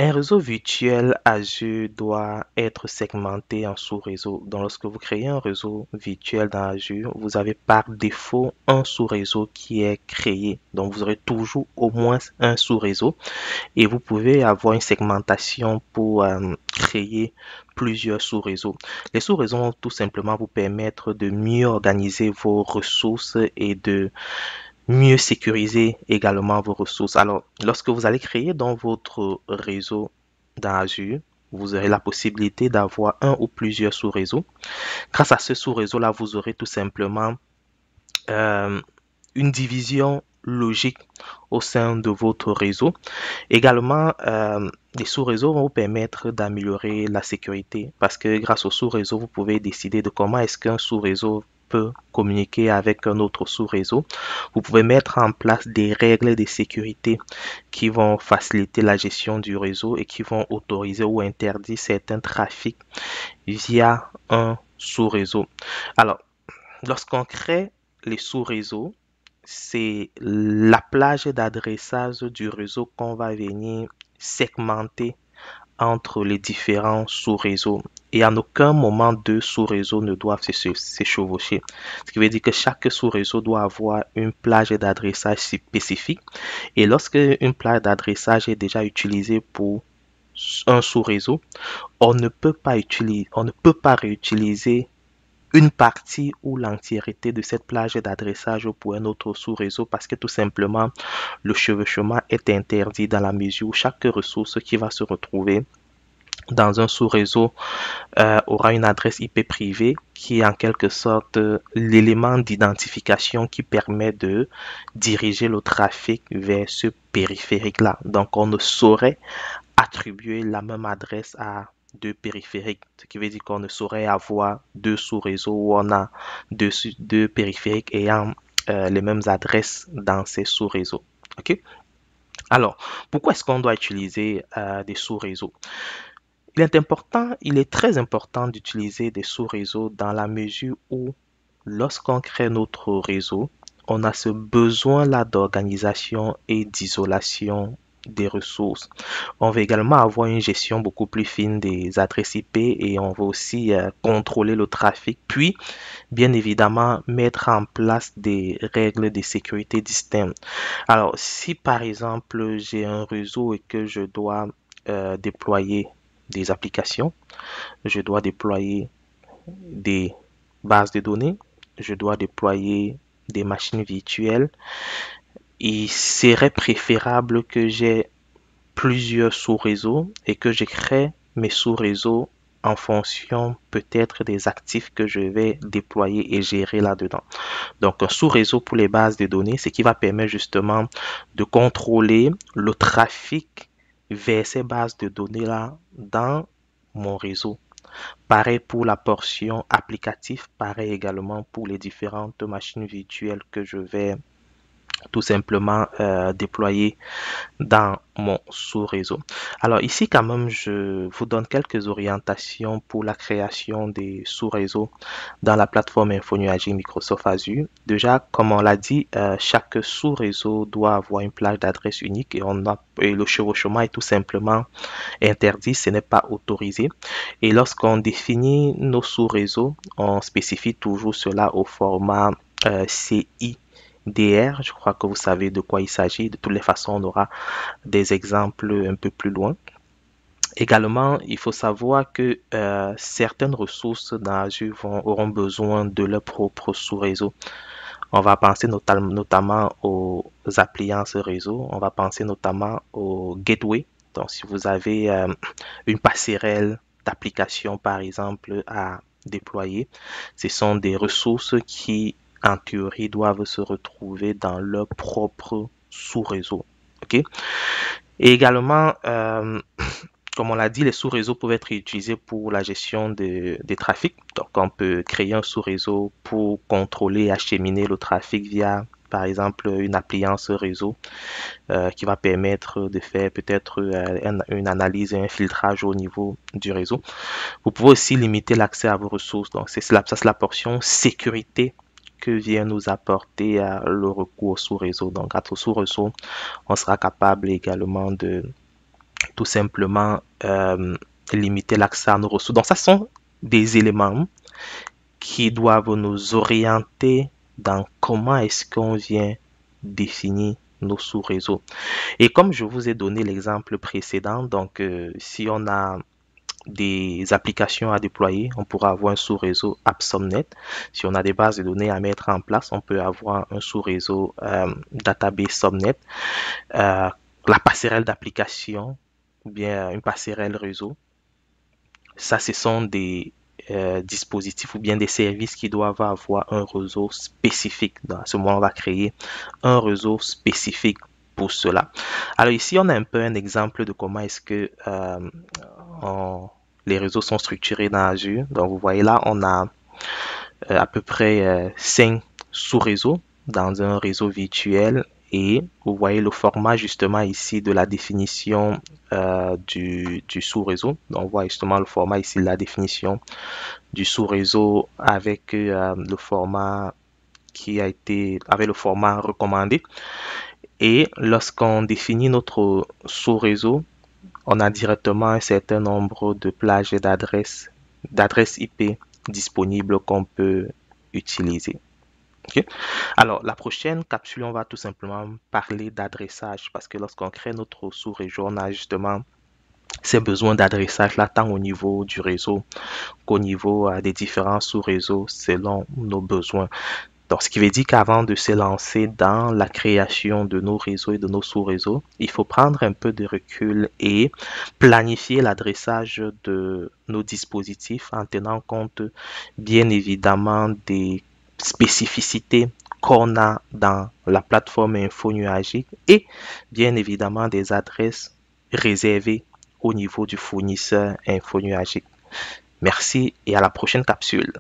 Un réseau virtuel Azure doit être segmenté en sous-réseaux. Donc, lorsque vous créez un réseau virtuel dans Azure, vous avez par défaut un sous-réseau qui est créé. Donc, vous aurez toujours au moins un sous-réseau et vous pouvez avoir une segmentation pour créer plusieurs sous-réseaux. Les sous-réseaux vont tout simplement vous permettre de mieux organiser vos ressources et de mieux sécuriser également vos ressources. Alors, lorsque vous allez créer dans votre réseau dans Azure, vous aurez la possibilité d'avoir un ou plusieurs sous-réseaux. Grâce à ce sous-réseau-là, vous aurez tout simplement euh, une division logique au sein de votre réseau. Également, les sous-réseaux vont vous permettre d'améliorer la sécurité parce que grâce au sous-réseau, vous pouvez décider de comment est-ce qu'un sous-réseau peut communiquer avec un autre sous-réseau. Vous pouvez mettre en place des règles de sécurité qui vont faciliter la gestion du réseau et qui vont autoriser ou interdire certains trafics via un sous-réseau. Alors, lorsqu'on crée les sous-réseaux, c'est la plage d'adressage du réseau qu'on va venir segmenter entre les différents sous-réseaux. Et en aucun moment, deux sous-réseaux ne doivent s'échevaucher. Ce qui veut dire que chaque sous-réseau doit avoir une plage d'adressage spécifique. Et lorsque une plage d'adressage est déjà utilisée pour un sous-réseau, on ne peut pas réutiliser une partie ou l'entièreté de cette plage d'adressage pour un autre sous-réseau parce que tout simplement le chevauchement est interdit dans la mesure où chaque ressource qui va se retrouver dans un sous-réseau aura une adresse IP privée qui est en quelque sorte l'élément d'identification qui permet de diriger le trafic vers ce périphérique-là. Donc on ne saurait attribuer la même adresse à deux périphériques, ce qui veut dire qu'on ne saurait avoir deux sous-réseaux où on a deux périphériques ayant les mêmes adresses dans ces sous-réseaux. Ok. Alors, pourquoi est-ce qu'on doit utiliser des sous-réseaux? Il est très important d'utiliser des sous-réseaux dans la mesure où, lorsqu'on crée notre réseau, on a ce besoin-là d'organisation et d'isolation des ressources. On veut également avoir une gestion beaucoup plus fine des adresses IP et on veut aussi contrôler le trafic, puis bien évidemment mettre en place des règles de sécurité distinctes. Alors, si par exemple j'ai un réseau et que je dois déployer des applications, je dois déployer des bases de données, je dois déployer des machines virtuelles. Il serait préférable que j'ai plusieurs sous-réseaux et que je crée mes sous-réseaux en fonction peut-être des actifs que je vais déployer et gérer là-dedans. Donc, un sous-réseau pour les bases de données, ce qui va permettre justement de contrôler le trafic vers ces bases de données-là dans mon réseau. Pareil pour la portion applicative, pareil également pour les différentes machines virtuelles que je vais tout simplement déployer dans mon sous-réseau. Alors ici, quand même, je vous donne quelques orientations pour la création des sous-réseaux dans la plateforme InfoNuagic Microsoft Azure. Déjà, comme on l'a dit, chaque sous-réseau doit avoir une plage d'adresse unique et le chevauchement est tout simplement interdit, ce n'est pas autorisé. Et lorsqu'on définit nos sous-réseaux, on spécifie toujours cela au format CIDR. Je crois que vous savez de quoi il s'agit. De toutes les façons, on aura des exemples un peu plus loin. Également, il faut savoir que certaines ressources dans Azure auront besoin de leur propre sous-réseau. On va penser notamment aux appliances réseau, on va penser notamment au gateway. Donc, si vous avez une passerelle d'application, par exemple, à déployer, ce sont des ressources qui, en théorie, doivent se retrouver dans leur propre sous-réseau. OK? Et également, comme on l'a dit, les sous-réseaux peuvent être utilisés pour la gestion des trafics. Donc, on peut créer un sous-réseau pour contrôler et acheminer le trafic via, par exemple, une appliance réseau qui va permettre de faire peut-être une analyse et un filtrage au niveau du réseau. Vous pouvez aussi limiter l'accès à vos ressources. Donc, ça, c'est la portion sécurité que vient nous apporter le recours au sous-réseau. Donc, grâce au sous-réseau, on sera capable également de tout simplement limiter l'accès à nos ressources. Donc, ça sont des éléments qui doivent nous orienter dans comment est-ce qu'on vient définir nos sous-réseaux. Et comme je vous ai donné l'exemple précédent, donc si on a des applications à déployer, on pourra avoir un sous-réseau AppSubNet. Si on a des bases de données à mettre en place, on peut avoir un sous-réseau Database Subnet. La passerelle d'application ou bien une passerelle réseau. Ça, ce sont des dispositifs ou bien des services qui doivent avoir un réseau spécifique. Dans ce moment, on va créer un réseau spécifique pour cela. Alors ici, on a un peu un exemple de comment est-ce que les réseaux sont structurés dans Azure. Donc, vous voyez là, on a à peu près 5 sous-réseaux dans un réseau virtuel. Et vous voyez le format justement ici de la définition du sous-réseau. Donc, on voit justement le format ici de la définition du sous-réseau avec le format qui a été, avec le format recommandé. Et lorsqu'on définit notre sous-réseau, on a directement un certain nombre de plages d'adresses IP disponibles qu'on peut utiliser. Okay. Alors, la prochaine capsule, on va tout simplement parler d'adressage parce que lorsqu'on crée notre sous-région, on a justement ces besoins d'adressage là, tant au niveau du réseau qu'au niveau des différents sous-réseaux selon nos besoins. Donc, ce qui veut dire qu'avant de se lancer dans la création de nos réseaux et de nos sous-réseaux, il faut prendre un peu de recul et planifier l'adressage de nos dispositifs en tenant compte bien évidemment des spécificités qu'on a dans la plateforme info nuagique et bien évidemment des adresses réservées au niveau du fournisseur info nuagique. Merci et à la prochaine capsule.